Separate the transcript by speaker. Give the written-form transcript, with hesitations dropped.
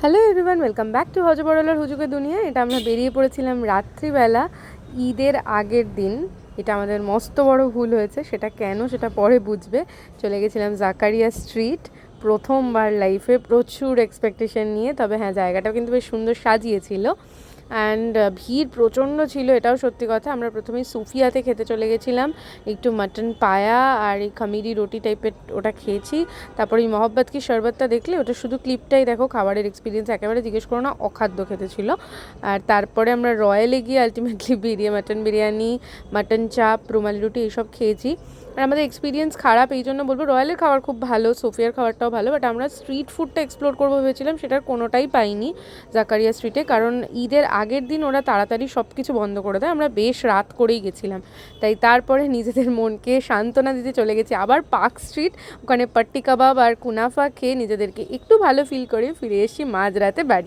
Speaker 1: Hello everyone, welcome back to হজবরলার হুজুকে দুনিয়া। এটা আমরা বেরিয়ে পড়েছিলাম রাত্রিবেলা, ঈদের আগের দিন। এটা আমাদের মস্ত বড় ভুল হয়েছে, সেটা কেন সেটা পরে বুঝবে। চলে গেছিলাম জাকারিয়া স্ট্রিট, প্রথমবার লাইফে, প্রচুর এক্সপেকটেশন নিয়ে। তবে হ্যাঁ, জায়গাটাও কিন্তু বেশ সুন্দর সাজিয়েছিল অ্যান্ড ভিড় প্রচণ্ড ছিল, এটাও সত্যি কথা। আমরা প্রথমেই সুফিয়াতে খেতে চলে গেছিলাম, একটু মাটন পায়া আর এই খামিরি রুটি টাইপের ওটা খেয়েছি। তারপরে এই মহব্বত কি শরবতটা দেখলে, ওটা শুধু ক্লিপটাই দেখো, খাবারের এক্সপিরিয়েন্স একেবারে জিজ্ঞেস করো না, অখাদ্য খেতে ছিল। আর তারপরে আমরা রয়্যালে গিয়ে আলটিমেটলি মাটন বিরিয়ানি, মাটন চাপ, রুমালি রুটি এইসব খেয়েছি। আর আমাদের এক্সপিরিয়েন্স খারাপ এই জন্য বলবো, রয়্যালের খাবার খুব ভালো, সোফিয়ার খাবারটাও ভালো, বাট আমরা স্ট্রিট ফুডটা এক্সপ্লোর করবো ভেবেছিলাম, সেটার কোনোটাই পাইনি জাকারিয়া স্ট্রিটে। কারণ ঈদের আগের দিন ওরা তাড়াতাড়ি সব কিছু বন্ধ করে দেয়, আমরা বেশ রাত করেই গেছিলাম। তাই তারপরে নিজেদের মনকে সান্ত্বনা দিতে চলে গেছি আবার পার্ক স্ট্রিট, ওখানে পাট্টি কাবাব আর কুনাফা খেয়ে নিজেদেরকে একটু ভালো ফিল করে ফিরে এসেছি মাঝরাতে বাড়ি।